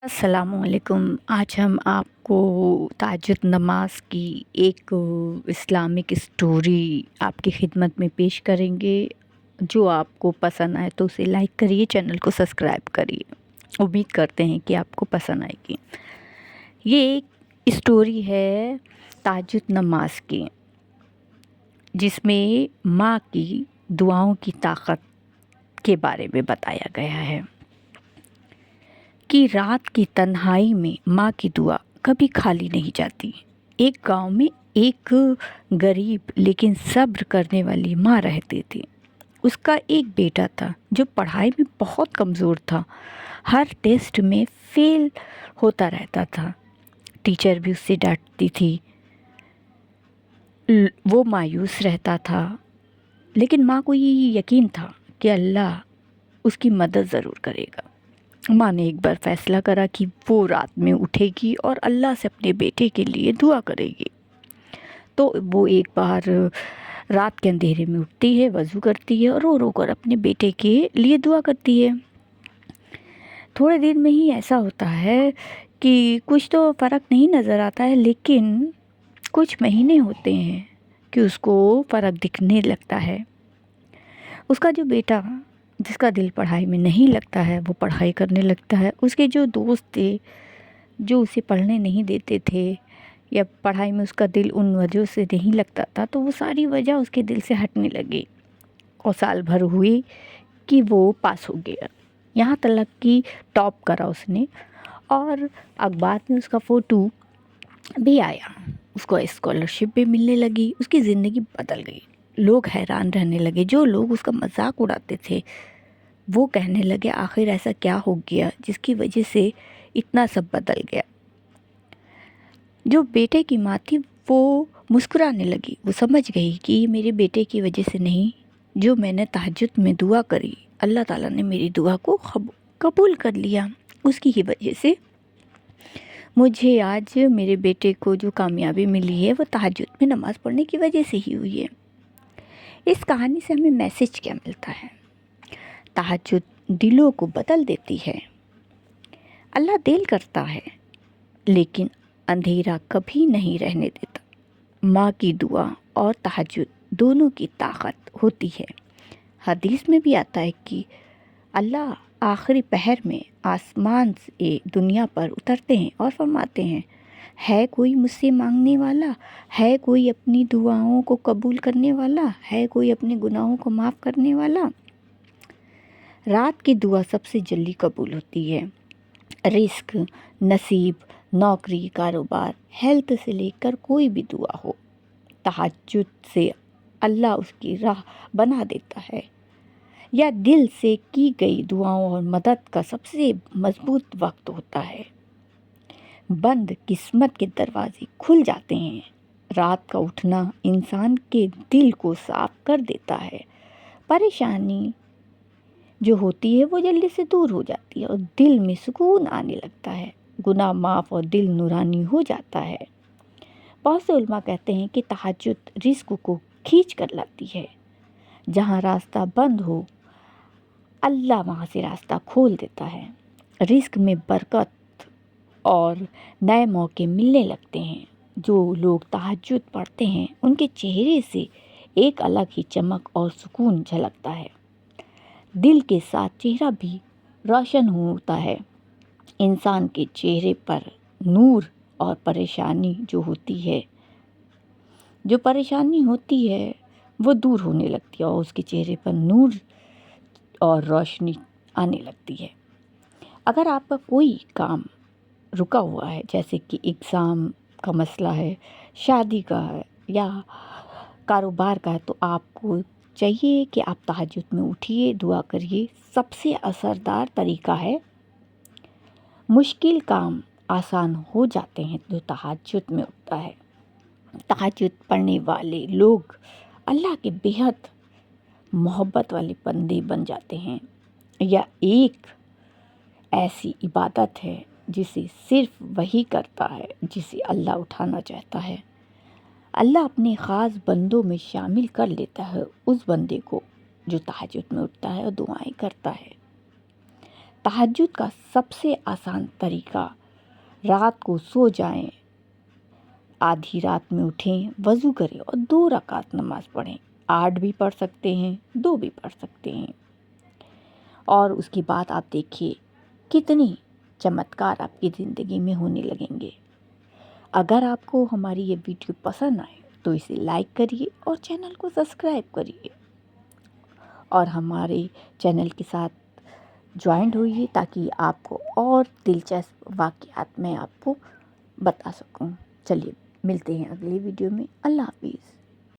अस्सलाम वालेकुम। आज हम आपको तहज्जुद नमाज की एक इस्लामिक स्टोरी आपकी खिदमत में पेश करेंगे। जो आपको पसंद आए तो उसे लाइक करिए, चैनल को सब्सक्राइब करिए। उम्मीद करते हैं कि आपको पसंद आएगी। ये एक स्टोरी है तहज्जुद नमाज की, जिसमें माँ की दुआओं की ताकत के बारे में बताया गया है कि रात की तन्हाई में माँ की दुआ कभी खाली नहीं जाती। एक गांव में एक गरीब लेकिन सब्र करने वाली माँ रहती थी। उसका एक बेटा था जो पढ़ाई में बहुत कमज़ोर था। हर टेस्ट में फेल होता रहता था। टीचर भी उससे डांटती थी। वो मायूस रहता था, लेकिन माँ को ये यकीन था कि अल्लाह उसकी मदद ज़रूर करेगा। माँ ने एक बार फैसला करा कि वो रात में उठेगी और अल्लाह से अपने बेटे के लिए दुआ करेगी। तो वो एक बार रात के अंधेरे में उठती है, वज़ू करती है और रो रो कर अपने बेटे के लिए दुआ करती है। थोड़े दिन में ही ऐसा होता है कि कुछ तो फ़र्क नहीं नज़र आता है, लेकिन कुछ महीने होते हैं कि उसको फ़र्क दिखने लगता है। उसका जो बेटा, जिसका दिल पढ़ाई में नहीं लगता है, वो पढ़ाई करने लगता है। उसके जो दोस्त थे जो उसे पढ़ने नहीं देते थे या पढ़ाई में उसका दिल उन वजह से नहीं लगता था, तो वो सारी वजह उसके दिल से हटने लगी। और साल भर हुई कि वो पास हो गया। यहाँ तक कि टॉप करा उसने, और अखबार में उसका फ़ोटो भी आया। उसको स्कॉलरशिप भी मिलने लगी। उसकी ज़िंदगी बदल गई। लोग हैरान रहने लगे। जो लोग उसका मजाक उड़ाते थे वो कहने लगे, आखिर ऐसा क्या हो गया जिसकी वजह से इतना सब बदल गया। जो बेटे की माँ थी वो मुस्कुराने लगी। वो समझ गई कि ये मेरे बेटे की वजह से नहीं, जो मैंने तहज्जुद में दुआ करी, अल्लाह ताला ने मेरी दुआ को कबूल कर लिया। उसकी ही वजह से मुझे आज मेरे बेटे को जो कामयाबी मिली है वो तहज्जुद में नमाज़ पढ़ने की वजह से ही हुई है। इस कहानी से हमें मैसेज क्या मिलता है? तहज्जुद दिलों को बदल देती है। अल्लाह दिल करता है, लेकिन अंधेरा कभी नहीं रहने देता। माँ की दुआ और तहज्जुद दोनों की ताकत होती है। हदीस में भी आता है कि अल्लाह आखिरी पहर में आसमान से दुनिया पर उतरते हैं और फरमाते हैं, है कोई मुझसे मांगने वाला? है कोई अपनी दुआओं को कबूल करने वाला? है कोई अपने गुनाहों को माफ़ करने वाला? रात की दुआ सबसे जल्दी कबूल होती है। रिस्क, नसीब, नौकरी, कारोबार, हेल्थ से लेकर कोई भी दुआ हो, तहज्जुद से अल्लाह उसकी राह बना देता है। यह दिल से की गई दुआओं और मदद का सबसे मजबूत वक्त होता है। बंद किस्मत के दरवाजे खुल जाते हैं। रात का उठना इंसान के दिल को साफ कर देता है। परेशानी जो होती है वो जल्दी से दूर हो जाती है और दिल में सुकून आने लगता है। गुनाह माफ़ और दिल नूरानी हो जाता है। बहुत से उलमा कहते हैं कि तहज्जुद रिस्क को खींच कर लाती है। जहाँ रास्ता बंद हो, अल्लाह वहाँ से रास्ता खोल देता है। रिस्क में बरकत और नए मौके मिलने लगते हैं। जो लोग तहज्जुद पढ़ते हैं उनके चेहरे से एक अलग ही चमक और सुकून झलकता है। दिल के साथ चेहरा भी रोशन होता है। इंसान के चेहरे पर नूर और परेशानी जो परेशानी होती है वो दूर होने लगती है और उसके चेहरे पर नूर और रोशनी आने लगती है। अगर आपका कोई काम रुका हुआ है, जैसे कि एग्ज़ाम का मसला है, शादी का है या कारोबार का है, तो आपको चाहिए कि आप तहज्जुद में उठिए, दुआ करिए। सबसे असरदार तरीका है, मुश्किल काम आसान हो जाते हैं जो तहज्जुद में उठता है। तहज्जुद पढ़ने वाले लोग अल्लाह के बेहद मोहब्बत वाले बंदे बन जाते हैं। यह एक ऐसी इबादत है जिसे सिर्फ वही करता है जिसे अल्लाह उठाना चाहता है। अल्लाह अपने ख़ास बंदों में शामिल कर लेता है उस बंदे को जो तहज्जुद में उठता है और दुआएं करता है। تہجد کا سب سے آسان طریقہ، رات کو سو جائیں، آدھی رات میں اٹھیں، وضو کریں اور 2 رکعت نماز پڑھیں۔ 8 بھی پڑھ سکتے ہیں، 2 بھی پڑھ سکتے ہیں، اور اس کے بعد آپ دیکھیے کتنی چمتکار آپ کی زندگی میں ہونے لگیں گے۔ اگر آپ کو ہماری یہ ویڈیو پسند آئے تو اسے لائک کریے اور چینل کو سبسکرائب کریے، اور ہمارے چینل کے ساتھ جوائنٹ ہوئیے تاکہ آپ کو اور دلچسپ واقعات میں آپ کو بتا سکوں۔ چلیے ملتے ہیں اگلی ویڈیو میں۔ اللہ حافظ۔